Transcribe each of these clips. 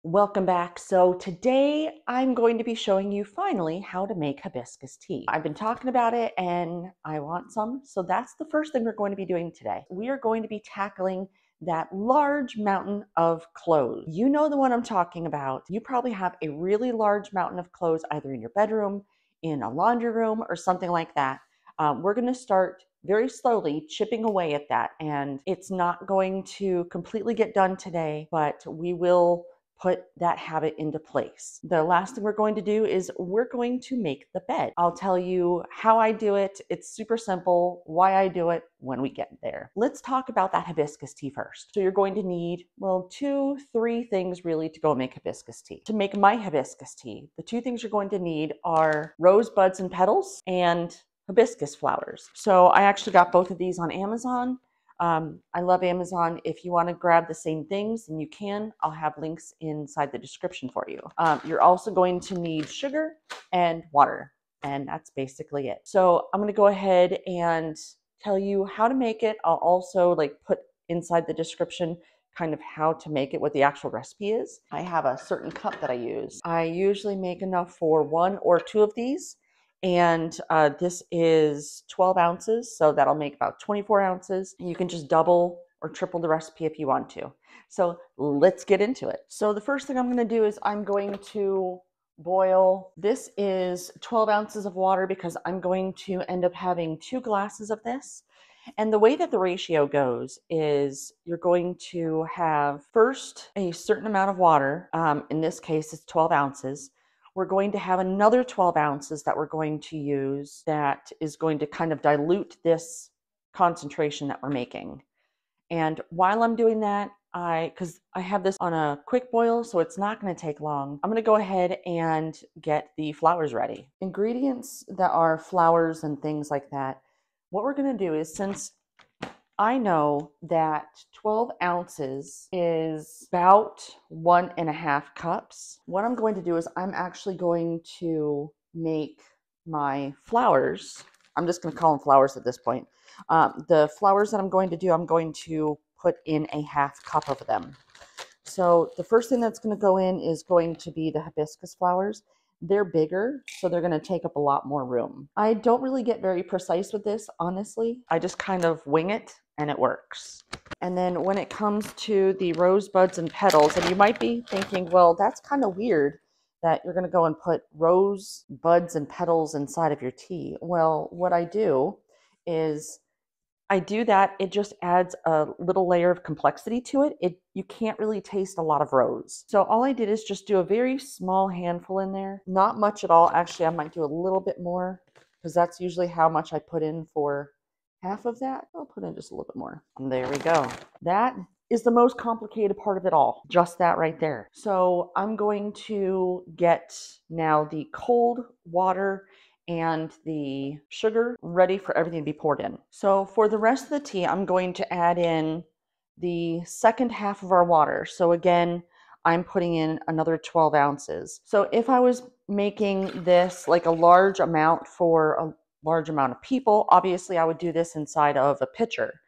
Welcome back. So today I'm going to be showing you finally how to make hibiscus tea. I've been talking about it and I want some. So that's the first thing we're going to be doing today. We are going to be tackling that large mountain of clothes. You know the one I'm talking about. You probably have a really large mountain of clothes either in your bedroom, in a laundry room, or something like that. We're going to start very slowly chipping away at that. And it's not going to completely get done today, but we will put that habit into place. The last thing we're going to do is we're going to make the bed. I'll tell you how I do it. It's super simple, why I do it when we get there. Let's talk about that hibiscus tea first. So you're going to need, well, 2-3 things really to go make hibiscus tea. To make my hibiscus tea, the 2 things you're going to need are rosebuds and petals and hibiscus flowers. So I actually got both of these on Amazon. I love Amazon. If you want to grab the same things, then you can. I'll have links inside the description for you. You're also going to need sugar and water, and that's basically it. So I'm going to go ahead and tell you how to make it. I'll also put inside the description kind of how to make it, what the actual recipe is. I have a certain cup that I use. I usually make enough for 1 or 2 of these. And this is 12 ounces, so that'll make about 24 ounces. You can just double or triple the recipe if you want to. So let's get into it. So the first thing I'm going to do is I'm going to boil. This is 12 ounces of water because I'm going to end up having 2 glasses of this. And the way that the ratio goes is you're going to have first a certain amount of water. In this case, it's 12 ounces. We're going to have another 12 ounces that we're going to use that is going to kind of dilute this concentration that we're making. And while I'm doing that, because I have this on a quick boil, so it's not going to take long, I'm going to go ahead and get the flowers ready. Ingredients that are flowers and things like that, what we're going to do is, since I know that 12 ounces is about 1.5 cups. What I'm going to do is I'm actually going to make my flowers. I'm just going to call them flowers at this point. The flowers that I'm going to do, I'm going to put in a 1/2 cup of them. So the first thing that's going to go in is going to be the hibiscus flowers. They're bigger, so they're going to take up a lot more room. I don't really get very precise with this, honestly. I just kind of wing it and it works. And then when it comes to the rosebuds and petals, and you might be thinking, well, that's kind of weird that you're going to go and put rose buds and petals inside of your tea. Well, what I do is I do that. It just adds a little layer of complexity to it. You can't really taste a lot of rose. So all I did is just do a very small handful in there. Not much at all. Actually, I might do a little bit more because that's usually how much I put in for half of that. I'll put in just a little bit more. And there we go. That is the most complicated part of it all. Just that right there. So I'm going to get now the cold water and the sugar ready for everything to be poured in. So for the rest of the tea, I'm going to add in the second half of our water. So again, I'm putting in another 12 ounces. So if I was making this like a large amount for a large amount of people, obviously I would do this inside of a pitcher.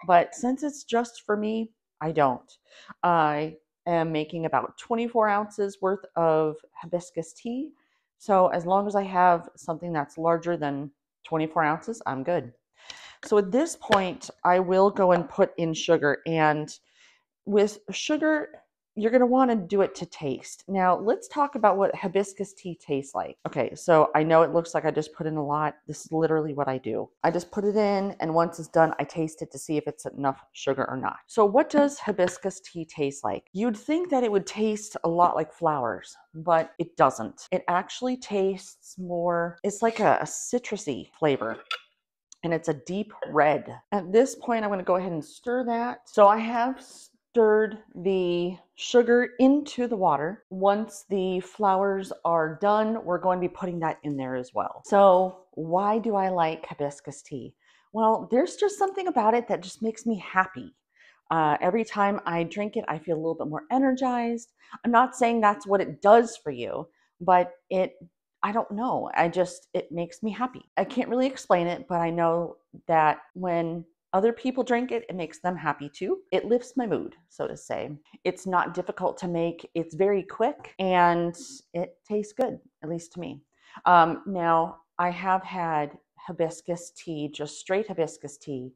But since it's just for me, I don't. I am making about 24 ounces worth of hibiscus tea. So as long as I have something that's larger than 24 ounces, I'm good. So at this point, I will go and put in sugar. And with sugar, you're going to want to do it to taste. Now, let's talk about what hibiscus tea tastes like. Okay, so I know it looks like I just put in a lot. This is literally what I do. I just put it in, and once it's done, I taste it to see if it's enough sugar or not. So what does hibiscus tea taste like? You'd think that it would taste a lot like flowers, but it doesn't. It actually tastes more, it's like a citrusy flavor. And it's a deep red. At this point, I'm going to go ahead and stir that. So I have stirred the sugar into the water. Once the flowers are done, we're going to be putting that in there as well. So why do I like hibiscus tea? Well, there's just something about it that just makes me happy. Every time I drink it, I feel a little bit more energized. I'm not saying that's what it does for you, but I don't know. It makes me happy. I can't really explain it, but I know that when other people drink it, it makes them happy too. It lifts my mood, so to say. It's not difficult to make. It's very quick and it tastes good, at least to me. Now, I have had hibiscus tea, just straight hibiscus tea,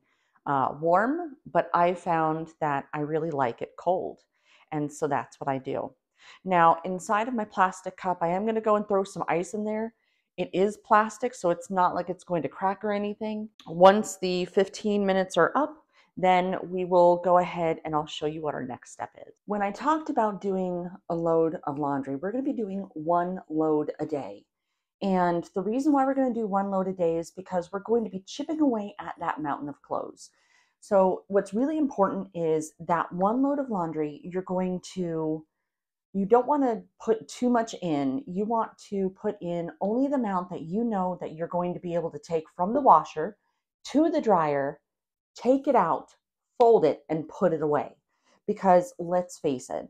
warm, but I found that I really like it cold. And so that's what I do. Now, inside of my plastic cup, I am going to go and throw some ice in there. It is plastic, so it's not like it's going to crack or anything. Once the 15 minutes are up, then we will go ahead and I'll show you what our next step is. When I talked about doing a load of laundry, we're going to be doing 1 load a day. And the reason why we're going to do 1 load a day is because we're going to be chipping away at that mountain of clothes. So what's really important is that 1 load of laundry, you don't want to put too much in. You want to put in only the amount that you know that you're going to be able to take from the washer to the dryer, take it out, fold it, and put it away. Because let's face it,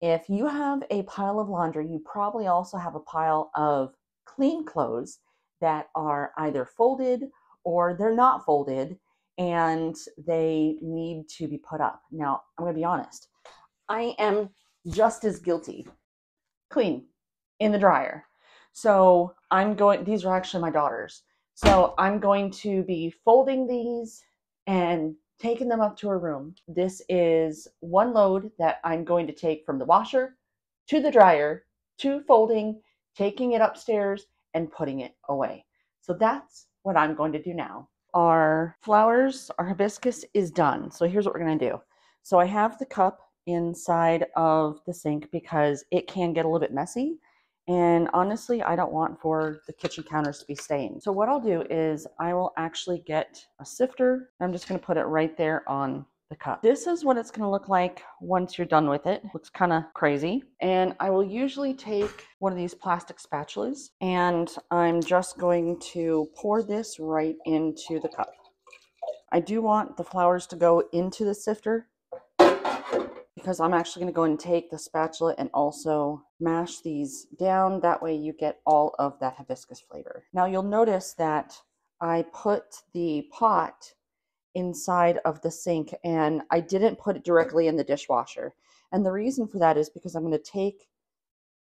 if you have a pile of laundry, you probably also have a pile of clean clothes that are either folded or they're not folded and they need to be put up. Now, I'm going to be honest. I am just as guilty. Clean in the dryer. So these are actually my daughters. So I'm going to be folding these and taking them up to her room. This is 1 load that I'm going to take from the washer to the dryer, to folding, taking it upstairs and putting it away. So that's what I'm going to do now. Our flowers, our hibiscus is done. So here's what we're going to do. So I have the cup inside of the sink because it can get a little bit messy. And honestly, I don't want for the kitchen counters to be stained. So what I'll do is I will actually get a sifter. I'm just going to put it right there on the cup. This is what it's going to look like once you're done with it. Looks kind of crazy. And I will usually take one of these plastic spatulas and I'm just going to pour this right into the cup. I do want the flowers to go into the sifter because I'm actually going to go and take the spatula and also mash these down. That way you get all of that hibiscus flavor. Now you'll notice that I put the pot inside of the sink and I didn't put it directly in the dishwasher. And the reason for that is because I'm going to take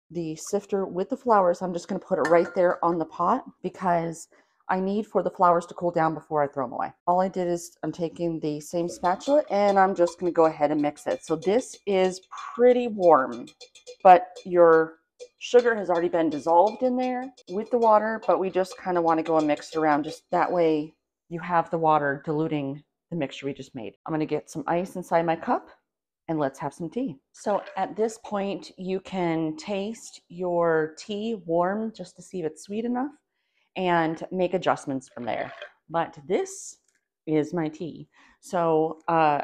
the sifter with the flowers. I'm just going to put it right there on the pot because I need for the flowers to cool down before I throw them away. All I did is I'm taking the same spatula and I'm just going to go ahead and mix it. So this is pretty warm, but your sugar has already been dissolved in there with the water, but we just kind of want to go and mix it around. Just that way you have the water diluting the mixture we just made. I'm going to get some ice inside my cup and let's have some tea. So at this point, you can taste your tea warm just to see if it's sweet enough and make adjustments from there. But this is my tea. So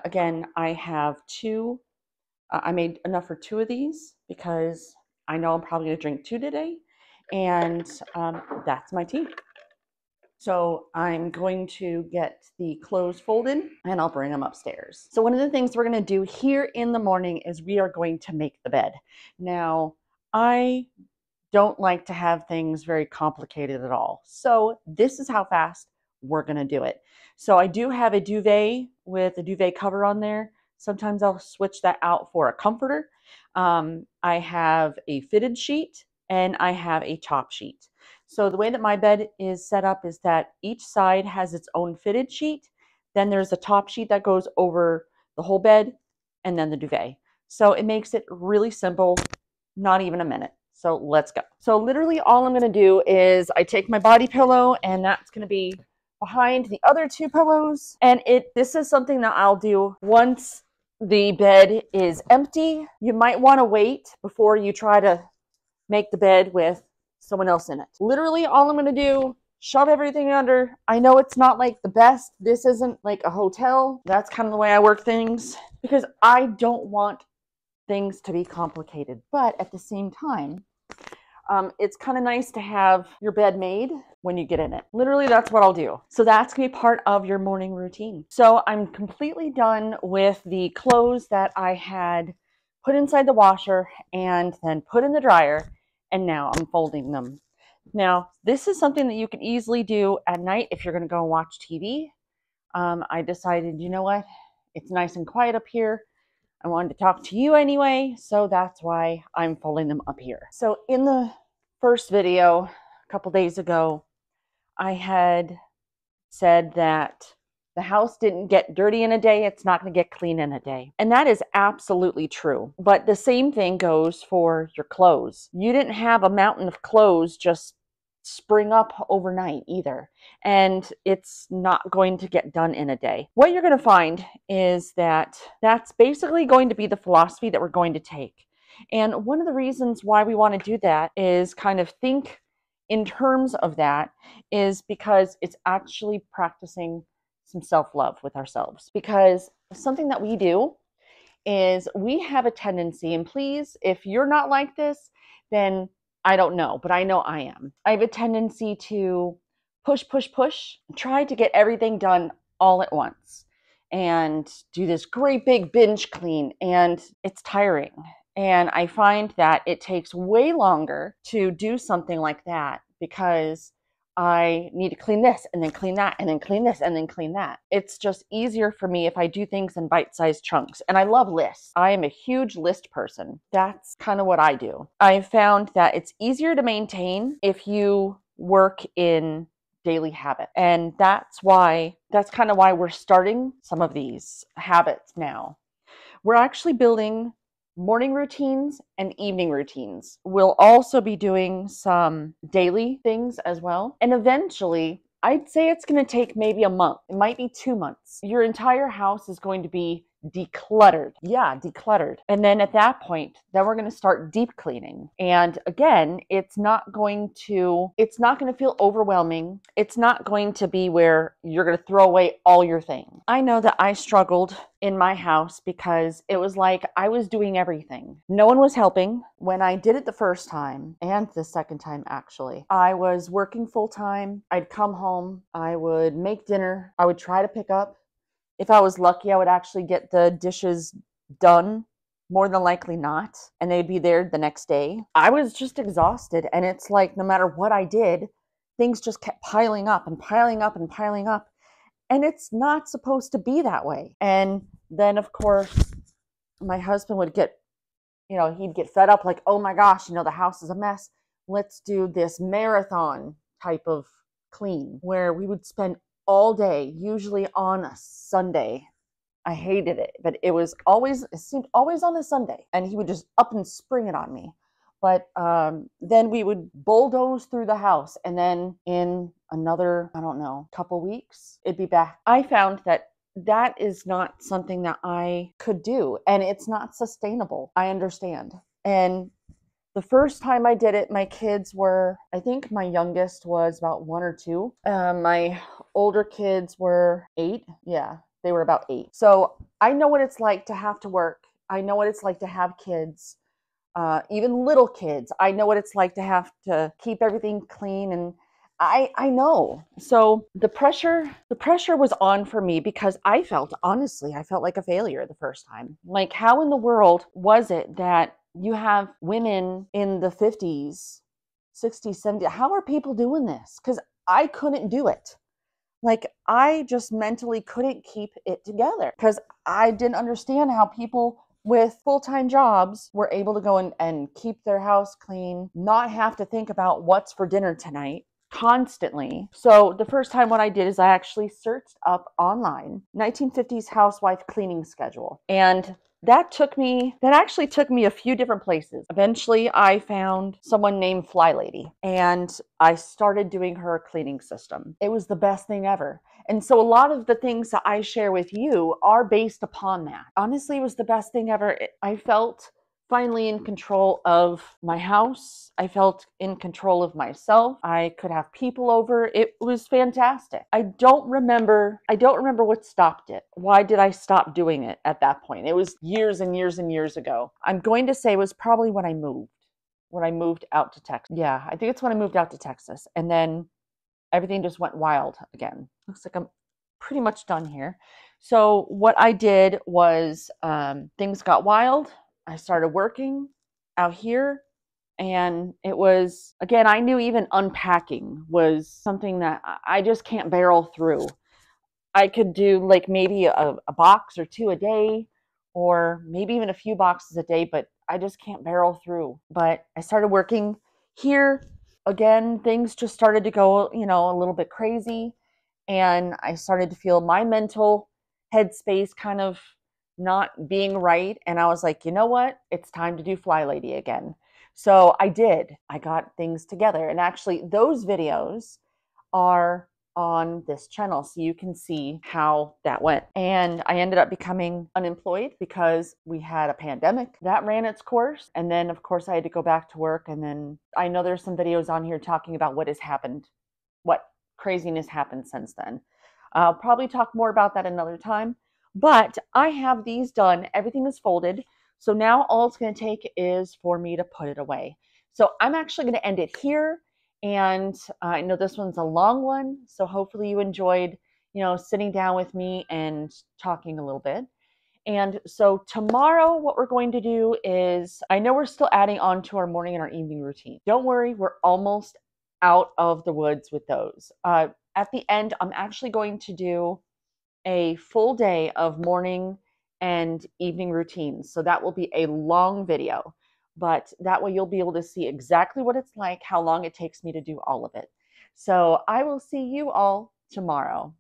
again, I have 2. I made enough for 2 of these because I know I'm probably gonna drink 2 today. And that's my tea. So I'm going to get the clothes folded and I'll bring them upstairs. So one of the things we're going to do here in the morning is we are going to make the bed. Now, I don't like to have things very complicated at all. So this is how fast we're going to do it. So I do have a duvet with a duvet cover on there. Sometimes I'll switch that out for a comforter. I have a fitted sheet and I have a top sheet. So the way that my bed is set up is that each side has its own fitted sheet. Then there's a top sheet that goes over the whole bed and then the duvet. So it makes it really simple, not even a minute. So let's go. So literally all I'm going to do is I take my body pillow and that's going to be behind the other 2 pillows. And this is something that I'll do once the bed is empty. You might want to wait before you try to make the bed with someone else in it. Literally all I'm going to do, shove everything under. I know it's not like the best. This isn't like a hotel. That's kind of the way I work things because I don't want things to be complicated. But at the same time, it's kind of nice to have your bed made when you get in it. Literally, that's what I'll do. So that's going to be part of your morning routine. So I'm completely done with the clothes that I had put inside the washer and then put in the dryer. And now I'm folding them. Now, this is something that you can easily do at night if you're going to go and watch TV. I decided, you know what? It's nice and quiet up here. I wanted to talk to you anyway, so that's why I'm folding them up here. So in the first video, a couple days ago, I had said that the house didn't get dirty in a day, it's not going to get clean in a day. And that is absolutely true. But the same thing goes for your clothes. You didn't have a mountain of clothes just spring up overnight either. And it's not going to get done in a day. What you're going to find is that that's basically going to be the philosophy that we're going to take. And one of the reasons why we want to do that is kind of think in terms of that is because it's actually practicing some self-love with ourselves. Because something that we do is we have a tendency, and please, if you're not like this, then I don't know, but I know I am. I have a tendency to push, try to get everything done all at once and do this great big binge clean, and it's tiring. And I find that it takes way longer to do something like that because I need to clean this and then clean that and then clean this and then clean that. It's just easier for me if I do things in bite-sized chunks. And I love lists. I am a huge list person. That's kind of what I do. I've found that it's easier to maintain if you work in daily habit. And that's kind of why we're starting some of these habits now. We're actually building morning routines and evening routines. We'll also be doing some daily things as well. And eventually, I'd say it's going to take maybe a month. It might be 2 months. Your entire house is going to be decluttered. Yeah, decluttered. And then at that point, then we're going to start deep cleaning. And again, it's not going to feel overwhelming. It's not going to be where you're going to throw away all your things. I know that I struggled in my house because it was like I was doing everything. No one was helping. When I did it the first time, and the second time actually, I was working full time. I'd come home, I would make dinner, I would try to pick up. If I was lucky, I would actually get the dishes done, more than likely not, and they'd be there the next day. I was just exhausted, and it's like no matter what I did, things just kept piling up and piling up and piling up, and it's not supposed to be that way. And then, of course, my husband would get, he'd get fed up, like, oh my gosh, the house is a mess. Let's do this marathon type of clean where we would spend all day, usually on a Sunday. I hated it, but it seemed always on a Sunday, and he would just up and spring it on me. But then we would bulldoze through the house, and then in another, I don't know, couple weeks, it'd be back. I found that is not something that I could do, and it's not sustainable. I understand. And the first time I did it, my kids were, I think my youngest was about 1 or 2. My older kids were 8. Yeah, they were about 8. So I know what it's like to have to work. I know what it's like to have kids, even little kids. I know what it's like to have to keep everything clean, and I know. So the pressure was on for me because honestly, I felt like a failure the first time. Like, how in the world was it that you have women in the 50s, 60s, 70s. How are people doing this? Because I couldn't do it. Like, I just mentally couldn't keep it together because I didn't understand how people with full-time jobs were able to go and keep their house clean, not have to think about what's for dinner tonight constantly. So the first time what I did is I actually searched up online 1950s housewife cleaning schedule. And that actually took me a few different places. Eventually, I found someone named Fly Lady, and I started doing her cleaning system. It was the best thing ever. And so a lot of the things that I share with you are based upon that. Honestly, it was the best thing ever. I felt finally in control of my house. I felt in control of myself. I could have people over. It was fantastic. I don't remember what stopped it. Why did I stop doing it at that point? It was years and years and years ago. I'm going to say it was probably when I moved out to Texas. Yeah, I think it's when I moved out to Texas. And then everything just went wild again. Looks like I'm pretty much done here. So what I did was things got wild. I started working out here, and it was, again, I knew even unpacking was something that I just can't barrel through. I could do like maybe a box or two a day, or maybe even a few boxes a day, but I just can't barrel through. But I started working here again. Things just started to go, a little bit crazy. And I started to feel my mental headspace kind of not being right. And I was like, you know what? It's time to do Fly Lady again. So I did. I got things together. And actually, those videos are on this channel so you can see how that went. And I ended up becoming unemployed because we had a pandemic that ran its course. And then, of course, I had to go back to work. And then I know there's some videos on here talking about what has happened, what craziness happened since then. I'll probably talk more about that another time. But I have these done. Everything is folded. So now all it's going to take is for me to put it away. So I'm actually going to end it here. And I know this one's a long one, so hopefully you enjoyed, sitting down with me and talking a little bit. And so tomorrow, what we're going to do is, I know we're still adding on to our morning and our evening routine. Don't worry, we're almost out of the woods with those. At the end, I'm actually going to do a full day of morning and evening routines. So that will be a long video, but that way you'll be able to see exactly what it's like, how long it takes me to do all of it. So I will see you all tomorrow.